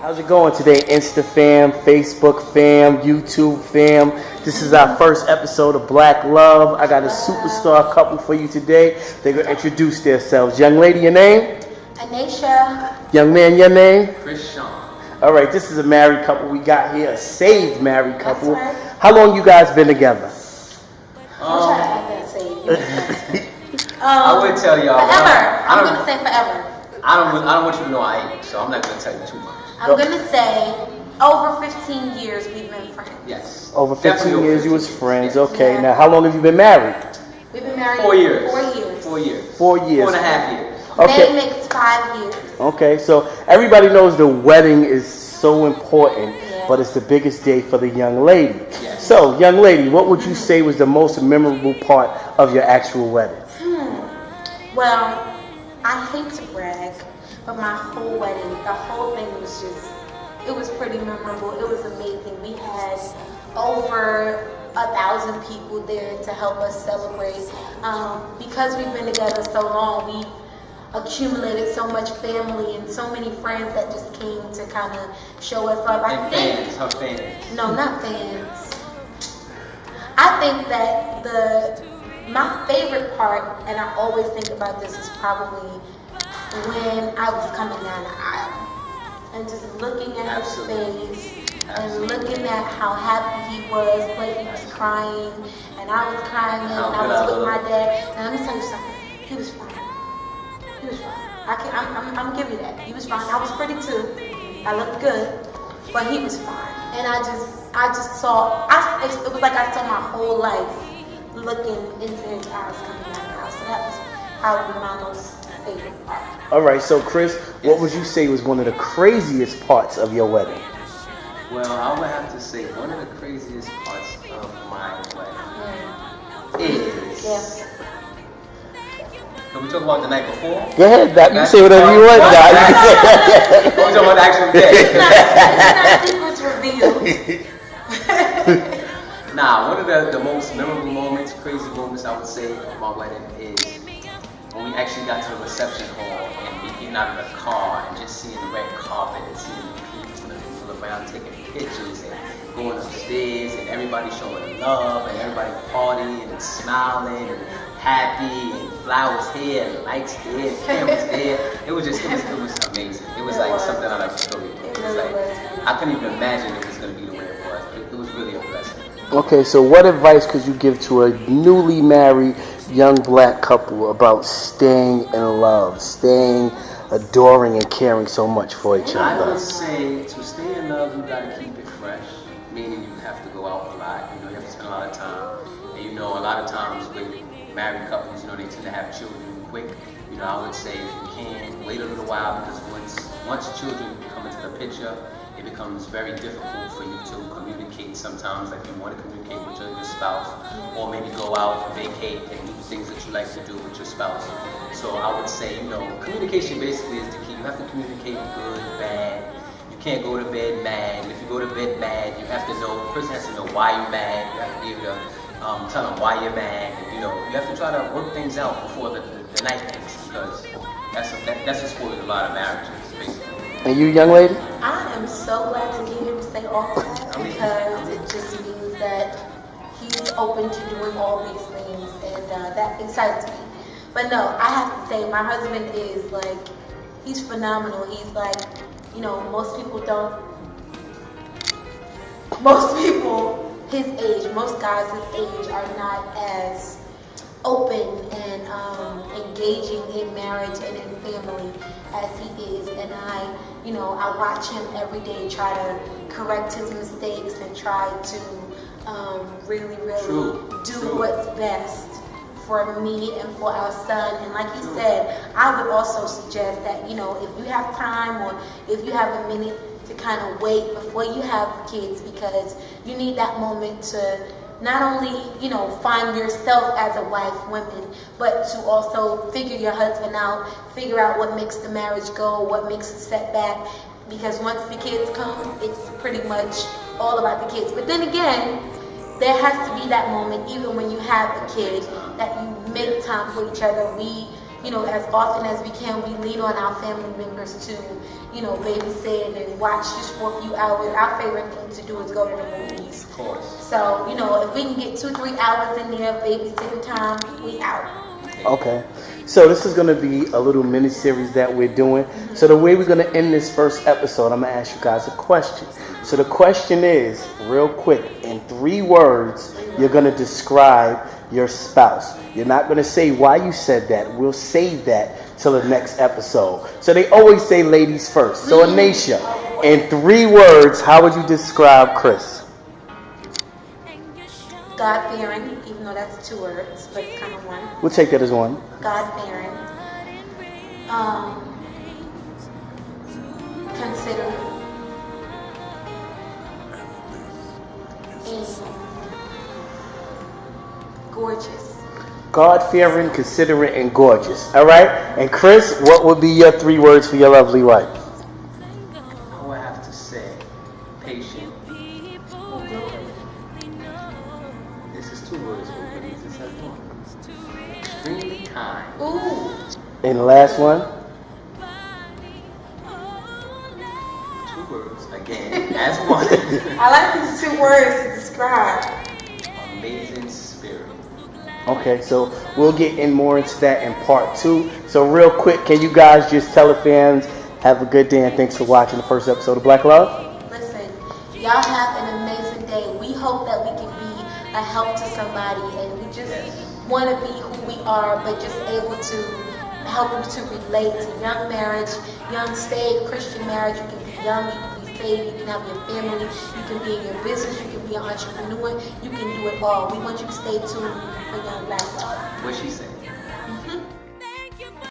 How's it going today, Insta fam, Facebook fam, YouTube fam? This is our first episode of Black Love. I got a superstar couple for you today. They're going to introduce themselves. Young lady, your name? Anisha. Young man, your name? Christian. All right, this is a married couple we got here, a saved married couple. That's right. How long you guys been together? Don't try to act that safe. I would tell y'all. Forever. I'm going to say forever. I don't want you to know I ain't, so I'm not going to tell you too much. I'm going to say over 15 years we've been friends. Yes. Over 15 Definitely years 15 you was years. friends. Yes. Okay, Yeah. now how long have you been married? We've been married 4 years. 4 years. 4 years. 4 years. 4.5 years. Okay. May makes 5 years. Okay, so everybody knows the wedding is so important, Yeah. but it's the biggest day for the young lady. Yes. So, young lady, what would you say was the most memorable part of your actual wedding? Well, I hate to brag, but my whole wedding, the whole thing was just, it was pretty memorable. It was amazing. We had over 1,000 people there to help us celebrate. Because we've been together so long, we've accumulated so much family and so many friends that just came to kind of show us love. And fans, her fans. No, not fans. I think that my favorite part, and I always think about this, is probably when I was coming down the aisle and just looking at Absolutely. his face Absolutely. and looking at how happy he was, but he was crying, and I was crying, and How I good was I with look. my dad. And let me tell you something, he was fine. He was fine. I'm gonna give you that. He was fine. I was pretty too. I looked good, but he was fine. And I just saw. It was like I saw my whole life looking into his eyes coming down the house. So that was probably my most favorite part. All right, so Chris, what would you say was one of the craziest parts of your wedding? Well, I would have to say one of the craziest parts of my wedding is. Yeah. Can we talk about the night before? Go ahead, Doc. You say whatever you want, Doc. You can say- Or we talking about the actual day? It's not secrets revealed. Nah, one of the most memorable moments, crazy moments I would say of my wedding is when we actually got to the reception hall and we getting out of the car and just seeing the red carpet and seeing the people around taking pictures and going upstairs and everybody showing love and everybody partying and smiling and happy and flowers here and lights there and cameras there. It was amazing. It was like something out of a story. It was like, I couldn't even imagine it was going to be the way it was. It was really a blessing. Okay, so what advice could you give to a newly married young black couple about staying in love, staying adoring and caring so much for each I other? would say to stay in love, you gotta keep it fresh. Meaning you have to go out a lot. You have to spend a lot of time. And a lot of times with married couples, they tend to have children quick. I would say if you can, wait a little while because once children come into the picture, it becomes very difficult for you to communicate sometimes, like you want to communicate with your spouse, or maybe go out and vacate and do things that you like to do with your spouse. So I would say, communication basically is the key. You have to communicate good, bad. You can't go to bed mad. And if you go to bed mad, you have to know, the person has to know why you're mad. You have to be able to tell them why you're mad. And, you have to try to work things out before the night ends, because that's a spoil a lot of marriages, basically. And you, young lady? I am so glad to hear him say all of that because it just means that he's open to doing all these things, and that excites me. But no, I have to say my husband is he's phenomenal. He's most people his age, most guys his age are not as open and engaging in marriage and in family as he is, and I watch him every day try to correct his mistakes and try to really do what's best for me and for our son. And like he said, I would also suggest that if you have time or if you have a minute to kind of wait before you have kids, because you need that moment to not only, find yourself as a wife, women, but to also figure your husband out, figure out what makes the marriage go, what makes it set back. Because once the kids come, it's pretty much all about the kids. But then again, there has to be that moment, even when you have a kid, that you make time for each other. We, as often as we can, we lean on our family members to, babysit and watch just for a few hours. Our favorite thing to do is go to the movies. Of course. So, if we can get 2-3 hours in there, babysitting time, we out. Okay. So this is going to be a little mini series that we're doing. So the way we're going to end this first episode, I'm going to ask you guys a question. So the question is, real quick, in 3 words, you're going to describe your spouse. You're not going to say why you said that. We'll save that till the next episode. So they always say ladies first. So Anasia, in 3 words, how would you describe Chris? God-fearing, even though that's 2 words, but it's kind of one. We'll take that as one. God-fearing. Considerate. And gorgeous. God-fearing, considerate, and gorgeous. All right? And Chris, what would be your 3 words for your lovely wife? I would have to say patient. This is 2 words, but this has 1. Extremely kind. Ooh. And the last one? 2 words again, as 1. I like these 2 words to describe. Amazing spirit. Okay, so we'll get in more into that in part 2. So real quick, can you guys just tell the fans, have a good day and thanks for watching the first episode of Black Love? Listen, y'all have an amazing day. We hope that we can be a help to somebody, and we just want to be who we are, but just able to help you to relate to young marriage, young saved Christian marriage. You can be young, you can be saved, you can have your family, you can be in your business, you can be an entrepreneur, you can do it all. We want you to stay tuned for Young Black Love. What she said.